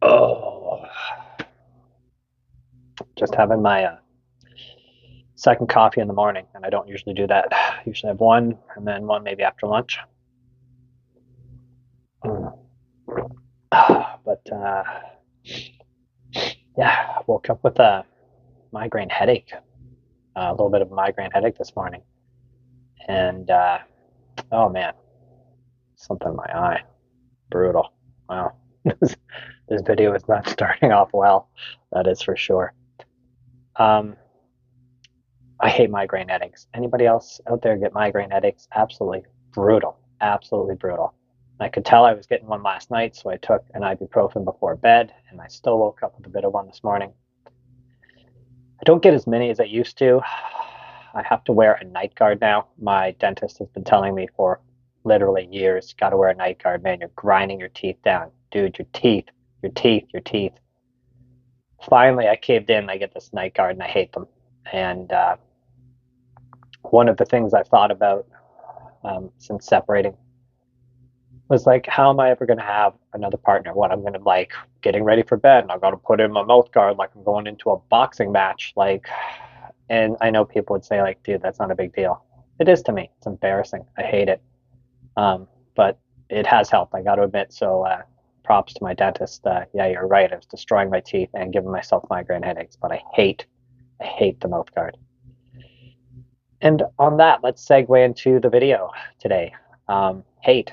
Oh, just having my second coffee in the morning, and I don't usually do that. I usually have one, and then one maybe after lunch. Mm. But yeah, woke up with a migraine headache, a little bit of a migraine headache this morning, and oh man, something in my eye, brutal. Wow, this video is not starting off well. That is for sure. Um, I hate migraine headaches. Anybody else out there get migraine headaches? Absolutely brutal. Absolutely brutal. I could tell I was getting one last night, so I took an ibuprofen before bed, and I still woke up with a bit of one this morning. I don't get as many as I used to. I have to wear a night guard now. My dentist has been telling me for literally years, got to wear a night guard, man. You're grinding your teeth down. Dude, your teeth, your teeth, your teeth. Finally, I caved in. I get this night guard, and I hate them. And one of the things I've thought about since separating was like, how am I ever going to have another partner? What I'm going to like getting ready for bed and I got to put in my mouth guard like I'm going into a boxing match. Like, and I know people would say like, dude, that's not a big deal. It is to me. It's embarrassing. I hate it. But it has helped. I got to admit. So props to my dentist. Yeah, you're right. I was destroying my teeth and giving myself migraine headaches. But I hate the mouth guard. And on that, let's segue into the video today. Hate.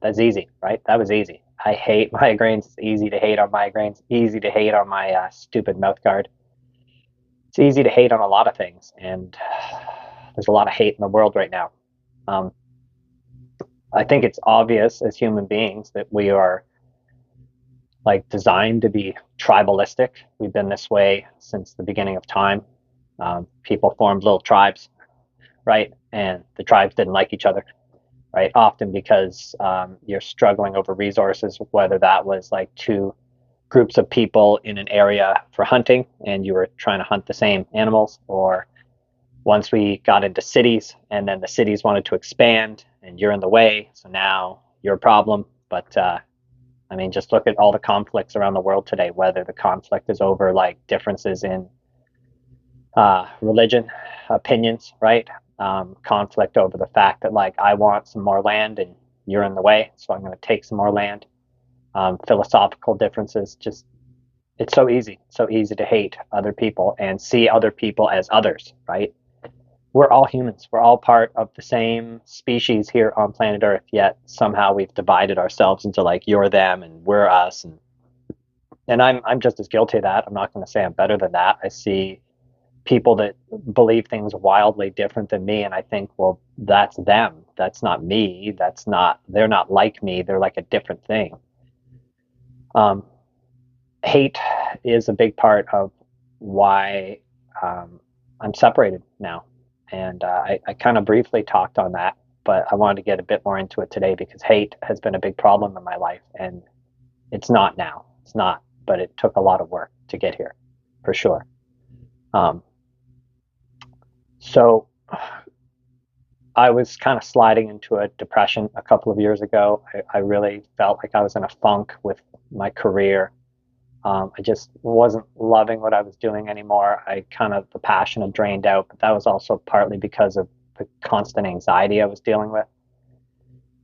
That's easy, right? That was easy. I hate migraines. It's easy to hate on migraines. Easy to hate on my stupid mouth guard. It's easy to hate on a lot of things, and there's a lot of hate in the world right now. Um, I think it's obvious as human beings that we are like designed to be tribalistic. We've been this way since the beginning of time. People formed little tribes, right? And the tribes didn't like each other, right? Often because you're struggling over resources, whether that was like two groups of people in an area for hunting and you were trying to hunt the same animals, or once we got into cities and then the cities wanted to expand and you're in the way, so now you're a problem. But I mean, just look at all the conflicts around the world today, whether the conflict is over like differences in religion, opinions, right? Conflict over the fact that like I want some more land and you're in the way, so I'm going to take some more land. Philosophical differences, just it's so easy to hate other people and see other people as others, right? We're all humans. We're all part of the same species here on planet Earth, yet somehow we've divided ourselves into like you're them and we're us, and I'm just as guilty of that. I'm not going to say I'm better than that. I see people that believe things wildly different than me and I think, well, that's them, that's not me, that's not, they're not like me, they're like a different thing. um, Hate is a big part of why I'm separated now, and I kind of briefly talked on that, but I wanted to get a bit more into it today because hate has been a big problem in my life, and it's not now, it's not, but it took a lot of work to get here, for sure. um, so I was kind of sliding into a depression a couple of years ago. I really felt like I was in a funk with my career. I just wasn't loving what I was doing anymore. I kind of, the passion had drained out, but that was also partly because of the constant anxiety I was dealing with.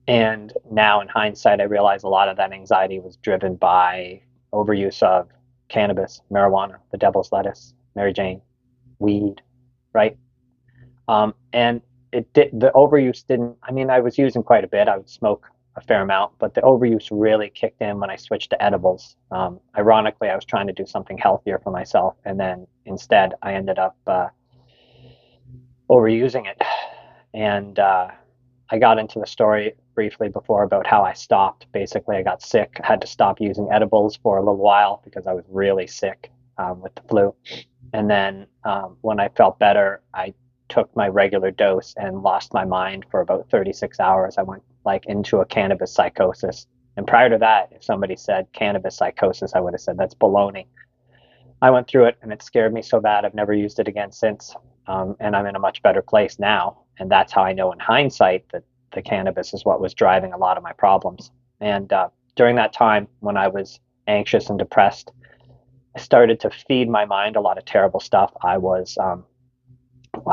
And now in hindsight, I realize a lot of that anxiety was driven by overuse of cannabis, marijuana, the devil's lettuce, Mary Jane, weed, right? And it did, the overuse didn't, I mean, I was using quite a bit. I would smoke a fair amount, but the overuse really kicked in when I switched to edibles. Ironically, I was trying to do something healthier for myself, and then instead I ended up overusing it. And I got into the story briefly before about how I stopped. Basically, I got sick, had to stop using edibles for a little while because I was really sick with the flu. And then when I felt better, I took my regular dose and lost my mind for about 36 hours. I went like into a cannabis psychosis. And prior to that, if somebody said cannabis psychosis, I would have said that's baloney. I went through it and it scared me so bad I've never used it again since. And I'm in a much better place now. And that's how I know in hindsight that the cannabis is what was driving a lot of my problems. And during that time when I was anxious and depressed. I started to feed my mind a lot of terrible stuff. I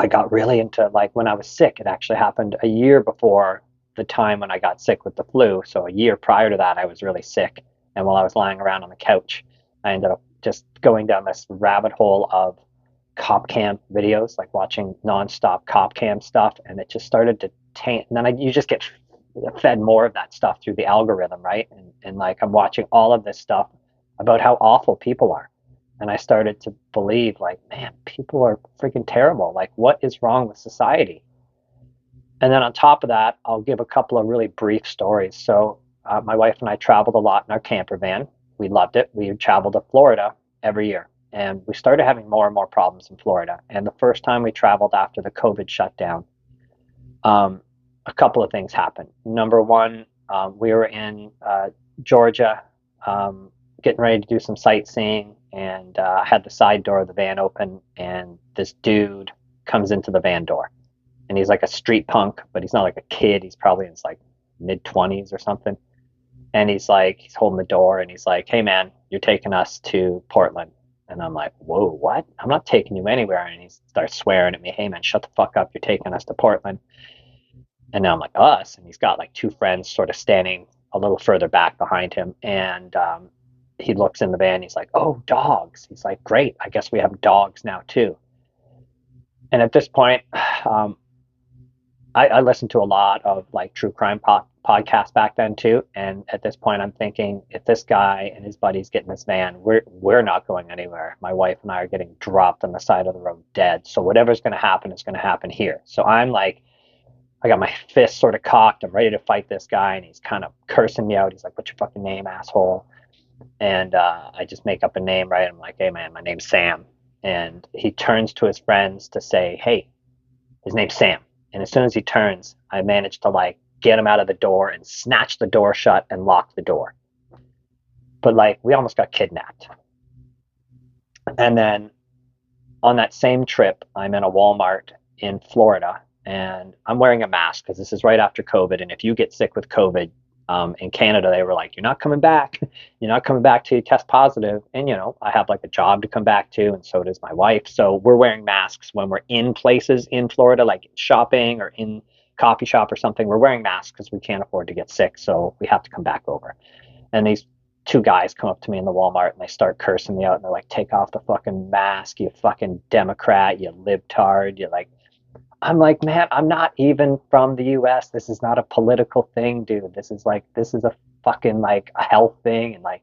got really into, like, when I was sick, it actually happened a year before the time when I got sick with the flu. So a year prior to that, I was really sick. And while I was lying around on the couch, I ended up just going down this rabbit hole of cop cam videos, like watching nonstop cop cam stuff. And it just started to taint. And then you just get fed more of that stuff through the algorithm, right? And like I'm watching all of this stuff about how awful people are. And I started to believe, like, man, people are freaking terrible. Like, what is wrong with society? And then on top of that, I'll give a couple of really brief stories. So, my wife and I traveled a lot in our camper van. We loved it. We traveled to Florida every year. And we started having more and more problems in Florida. And the first time we traveled after the COVID shutdown, um, a couple of things happened. Number one, we were in Georgia, getting ready to do some sightseeing, and I had the side door of the van open, and this dude comes into the van door, and he's like a street punk, but he's not like a kid. He's probably in his like mid 20s or something, and he's holding the door, and he's like, "Hey man, you're taking us to Portland." And I'm like, "Whoa, what? I'm not taking you anywhere." And he starts swearing at me, "Hey man, shut the fuck up! You're taking us to Portland." And now I'm like, "Us?" And he's got like two friends sort of standing a little further back behind him, and he looks in the van. He's like, "Oh, dogs." He's like, "Great, I guess we have dogs now too." And at this point, um, I listened to a lot of like true crime podcasts back then too. And at this point, I'm thinking, if this guy and his buddies get in this van, we're not going anywhere. My wife and I are getting dropped on the side of the road dead. So whatever's going to happen is going to happen here. So I'm like, I got my fist sort of cocked. I'm ready to fight this guy, and he's kind of cursing me out. He's like, "What's your fucking name, asshole?" And I just make up a name, right? I'm like, "Hey man, my name's Sam." And he turns to his friends to say, "Hey, his name's Sam." And as soon as he turns, I manage to like get him out of the door and snatch the door shut and lock the door. But like we almost got kidnapped. And then on that same trip, I'm in a Walmart in Florida, and I'm wearing a mask because this is right after COVID. And if you get sick with COVID, in Canada, they were like, "You're not coming back. You're not coming back till you test positive." And, I have like a job to come back to, and so does my wife. So we're wearing masks when we're in places in Florida, like shopping or in coffee shop or something. We're wearing masks because we can't afford to get sick. So we have to come back over. And these two guys come up to me in the Walmart, and they start cursing me out, and they're like, "Take off the fucking mask, you fucking Democrat, you libtard." You're like, I'm like, "Man, I'm not even from the US. This is not a political thing, dude. This is a fucking like a health thing." And like,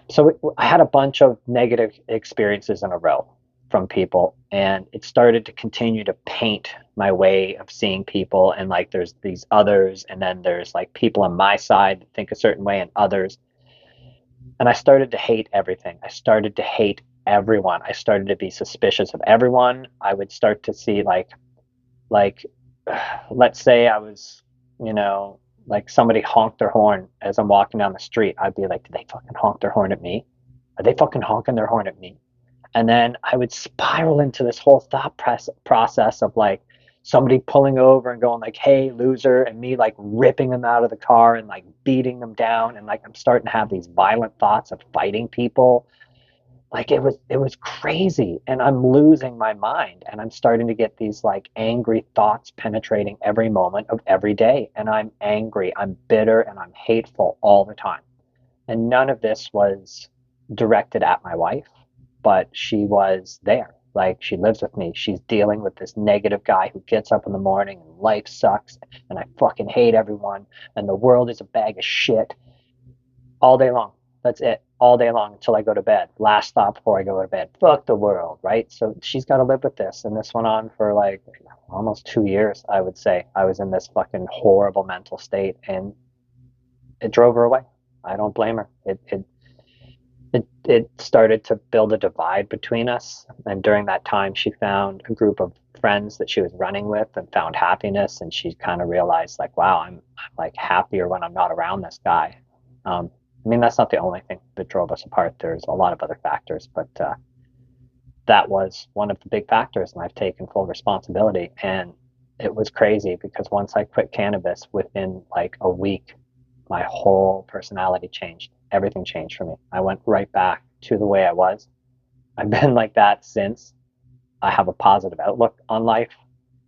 so I had a bunch of negative experiences in a row from people, and it started to continue to paint my way of seeing people. And like, there's these others, and then there's like people on my side that think a certain way, and others. And I started to hate everything. I started to hate everyone. I started to be suspicious of everyone. I would start to see like let's say I was, like somebody honked their horn as I'm walking down the street. I'd be like, "Did they fucking honk their horn at me? Are they fucking honking their horn at me?" And then I would spiral into this whole process of like somebody pulling over and going like, "Hey, loser," and me like ripping them out of the car and like beating them down. And like I'm starting to have these violent thoughts of fighting people. Like it was crazy, and I'm losing my mind, and I'm starting to get these like angry thoughts penetrating every moment of every day, and I'm angry, I'm bitter, and I'm hateful all the time. And none of this was directed at my wife, but she was there. Like, she lives with me. She's dealing with this negative guy who gets up in the morning and life sucks, and I fucking hate everyone, and the world is a bag of shit, all day long. That's it. All day long until I go to bed. Last thought before I go to bed. Fuck the world, right? So she's got to live with this. And this went on for like almost 2 years, I would say. I was in this fucking horrible mental state, and it drove her away. I don't blame her. It started to build a divide between us. And during that time, she found a group of friends that she was running with and found happiness. And she kind of realized, like, wow, I'm like happier when I'm not around this guy. I mean, that's not the only thing that drove us apart. There's a lot of other factors, but that was one of the big factors, and I've taken full responsibility. And it was crazy because once I quit cannabis, within like a week, my whole personality changed. everything changed for me. I went right back to the way I was. I've been like that since. I have a positive outlook on life,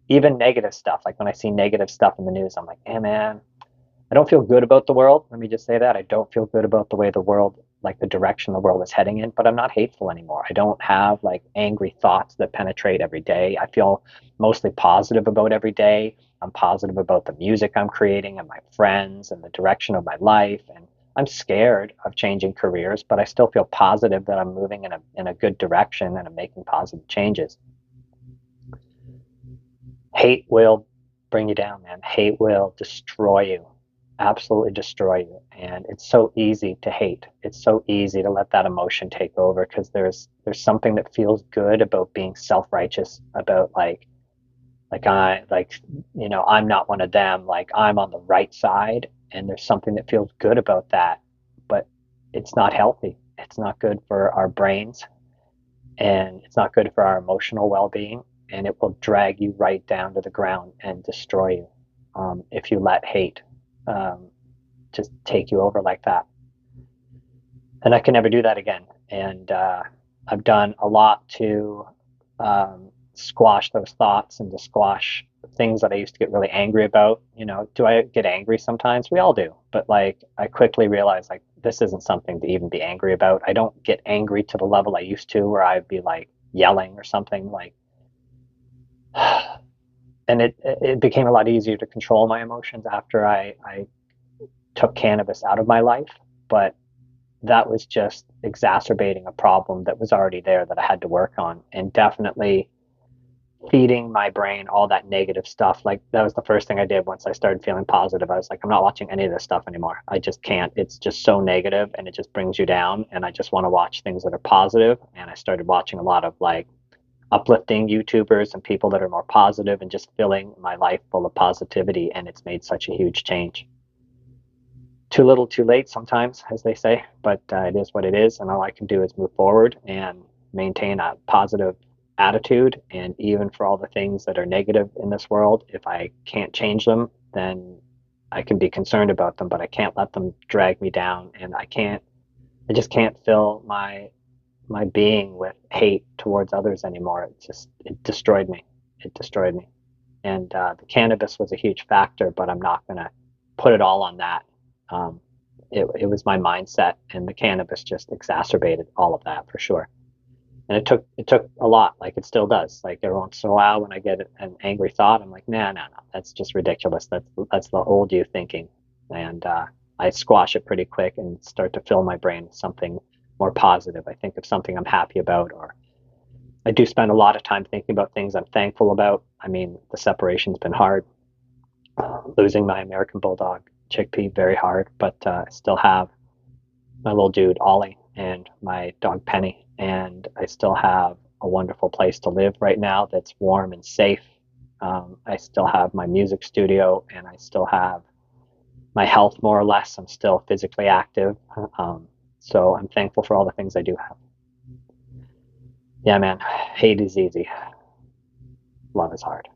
even negative stuff. Like when I see negative stuff in the news, I'm like, hey man, I don't feel good about the world. Let me just say that. I don't feel good about the way the world, like the direction the world is heading in, but I'm not hateful anymore. I don't have like angry thoughts that penetrate every day. I feel mostly positive about every day. I'm positive about the music I'm creating and my friends and the direction of my life. And I'm scared of changing careers, but I still feel positive that I'm moving in a good direction and I'm making positive changes. Hate will bring you down, man. Hate will destroy you, absolutely destroy you. And it's so easy to hate. It's so easy to let that emotion take over because there's something that feels good about being self-righteous, about like I'm not one of them, like I'm on the right side, and there's something that feels good about that, but it's not healthy. It's not good for our brains, and it's not good for our emotional well-being, and it will drag you right down to the ground and destroy you if you let hate um, just take you over like that. And I can never do that again. And I've done a lot to squash those thoughts and to squash things that I used to get really angry about. Do I get angry sometimes? We all do. But like, I quickly realized like this isn't something to even be angry about. I don't get angry to the level I used to, where I'd be like yelling or something like. And it became a lot easier to control my emotions after I took cannabis out of my life. But that was just exacerbating a problem that was already there that I had to work on, and definitely feeding my brain all that negative stuff. Like that was the first thing I did once I started feeling positive. I was like, I'm not watching any of this stuff anymore. I just can't. It's just so negative and it just brings you down. And I just want to watch things that are positive. And I started watching a lot of like uplifting YouTubers and people that are more positive and just filling my life full of positivity. And it's made such a huge change. Too little, too late sometimes, as they say, but it is what it is. And all I can do is move forward and maintain a positive attitude. And even for all the things that are negative in this world, if I can't change them, then I can be concerned about them, but I can't let them drag me down. And I just can't fill my being with hate towards others anymore. It destroyed me. It destroyed me. And the cannabis was a huge factor, but I'm not going to put it all on that. Um, it was my mindset, and the cannabis just exacerbated all of that for sure. And it took a lot, like it still does. Like every once in a while, when I get an angry thought, I'm like, nah, nah, nah, that's just ridiculous. That's the old you thinking, and I squash it pretty quick and start to fill my brain with something more positive. I think of something I'm happy about, or I do spend a lot of time thinking about things I'm thankful about. I mean, the separation's been hard. Losing my American Bulldog Chickpea, very hard, but I still have my little dude Ollie and my dog Penny, and I still have a wonderful place to live right now that's warm and safe. I still have my music studio, and I still have my health more or less. I'm still physically active, so I'm thankful for all the things I do have. Yeah, man, hate is easy. Love is hard.